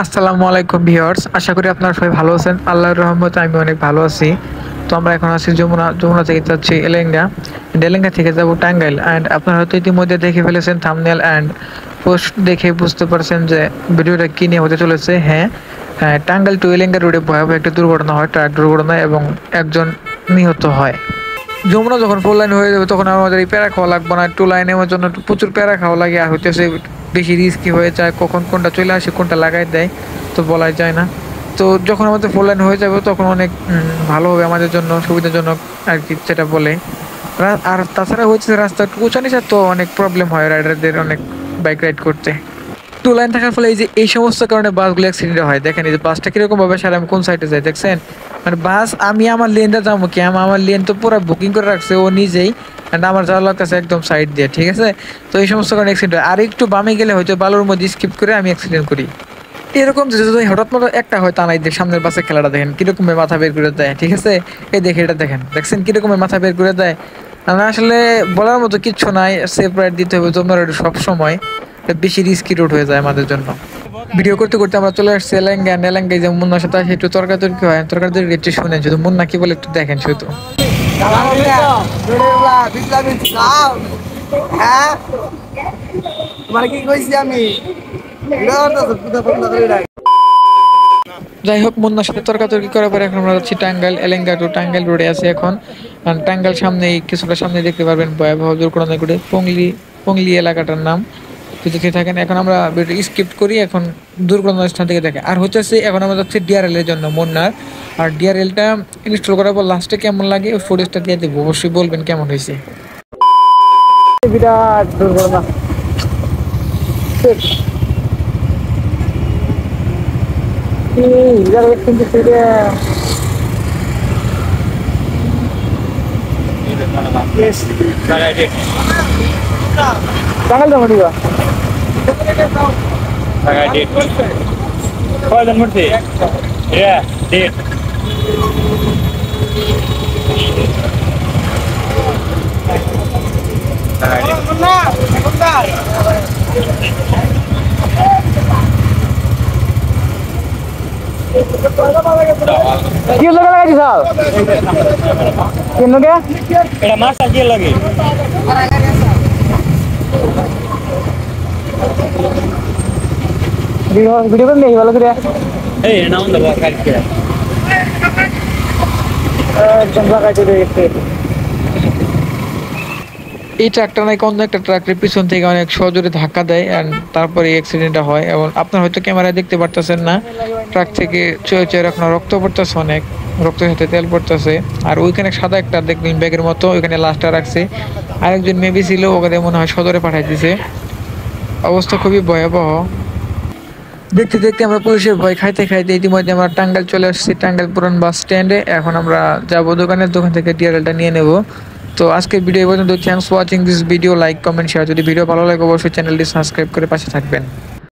আসসালামু আলাইকুম ভিউয়ার্স, আশা করি আপনারা সবাই ভালো আছেন। আল্লাহর রহমতে আমি অনেক ভালো আছি। তো আমরা এখন আছি যমুনা থেকে যাচ্ছি এলেঙ্গা থেকে যাব টাঙ্গাইল। অ্যান্ড আপনারা হয়তো ইতিমধ্যে দেখে ফেলেছেন থাম্বনেল অ্যান্ড পোস্ট দেখে বুঝতে পারছেন যে ভিডিওটা কী নিয়ে হতে চলেছে। হ্যাঁ, টাঙ্গাইল টু এলেঙ্গা রোডে ভয়াবহ একটা দুর্ঘটনা হয়, ট্রাক দুর্ঘটনা, এবং একজন নিহত হয়। যমুনা যখন 4 লাইন হয়ে যাবে তখন আমাদের এই প্যারা খাওয়া লাগবে না। 2 লাইন নেওয়ার জন্য প্রচুর প্যারা খাওয়া লাগে, আর হইতেছে বেশি রিস্কি হয়ে যায়, কখন কোনটা চলে আসে কোনটা লাগাই দেয় তো বলাই যায় না। তো যখন আমাদের 4 লাইন হয়ে যাবে তখন অনেক ভালো হবে আমাদের জন্য, সুবিধাজনক আর কি, যেটা বলে। আর তাছাড়া হচ্ছে রাস্তা একটু উঁচা নিচা, তো অনেক প্রবলেম হয় রাইডারদের অনেক বাইক রাইড করতে। 2 লাইন থাকার ফলে এই সমস্ত কারণে বাসগুলো অ্যাক্সিডেন্ট হয়। দেখেন এই যে বাসটা কিরকম ভাবে সারা, আমি কোন সাইডে যাই দেখছেন, মানে বাস আমি আমার লেনটা যাবো কি, আমার লেন তো পুরো বুকিং করে রাখছে ও নিজেই, অ্যান্ড আমার যাওয়ার লাগতেছে একদম সাইড দিয়ে, ঠিক আছে। তো এই সমস্ত কারণে অ্যাক্সিডেন্ট হয়। আর একটু বামে গেলে হয়তো বালুর মধ্যে স্কিপ করে আমি অ্যাক্সিডেন্ট করি। এরকম যদি হঠাৎ মতো একটা হয় তা নাই, সামনের বাসের খেলাটা দেখেন কিরকম মাথা বের করে দেয়, ঠিক আছে। এই দেখে এটা দেখছেন কিরকম মাথা বের করে দেয়। আসলে বলার মতো কিচ্ছু নাই, সেফ রাইড দিতে হবে তোমরা সব সময়, বেশি রিস্কি রোড হয়ে যায় আমাদের জন্য। ভিডিও করতে করতে আমরা চলে আসছি এলেঙ্গায়, যে মুন্নার সাথে একটু তর্কাতর্কি হয়, তর্কাতর্কি একটু শুনেন, শুধু মুন্না কি বলে একটু দেখেন শুধু। যাই হোক, মুন্নার সাথে তর্কাতর্কি করার পরে এখন আমরা যাচ্ছি টাঙ্গাইল টাঙ্গাইল রোডে আছে এখন। টাঙ্গাইল সামনে কিছুটা সামনে দেখতে পারবেন ভয়াবহ দুর্ঘটনা ঘটে, পংলি এলাকাটার নাম। দেখে থাকেন। এখন আমরা স্কিপ করি, এখন দুর্ঘটনার স্থান থেকে দেখে। আর হচ্ছে এখন আমরা যাচ্ছি ডিআরএল এর জন্য মুন্নার। আর ডিআরএলটা ইনস্টল করার পর লাস্টে কেমন লাগে ওই ফুটেজটা দিয়ে দেবো, অবশ্যই বলবেন কেমন হয়েছে। বিরাট দুর্ঘটনা। টাঙ্গাইল যাবো দিবা কয়জন মরছে? ডেট কি লোক লাগাই দিছ কেন কে এটা মাছ কি লাগে ভিডিও করে নেই ভালো করে এই নাম দাও গাড়ি কে একদম লাগাই দিতে এই ট্রাকটা নাই অন্য একটা ট্রাকের পিছন থেকে অনেক সজোরে ধাক্কা দেয়, অ্যান্ড তারপরে অ্যাক্সিডেন্টটা হয়। এবং আপনার হয়তো ক্যামেরায় দেখতে পারতেছেন না, ট্রাক থেকে চয়ে এখন রক্ত পড়তেছে, অনেক রক্তের সাথে তেল পড়তেছে। আর ওইখানে সাদা একটা দেখবেন ব্যাগের মতো, ওইখানে লাশটা রাখছে। আরেকজন মেবি ছিল, ওখানে মনে হয় সদরে পাঠাই দিছে। অবস্থা খুবই ভয়াবহ। দেখতে দেখতে আমরা পুলিশের ভয় খাইতে খাইতে ইতিমধ্যে আমরা টাঙ্গাইল চলে আসছি, টাঙ্গাইল পুরান বাস স্ট্যান্ডে। এখন আমরা যাবো দোকান থেকে ডিআরএলটা নিয়ে নেব। তো আজকের ভিডিও পর্যন্ত। Thanks for watching this video, like comment share. যদি ভিডিও ভালো লাগে অবশ্যই চ্যানেলটি সাবস্ক্রাইব করে পাশে থাকবেন।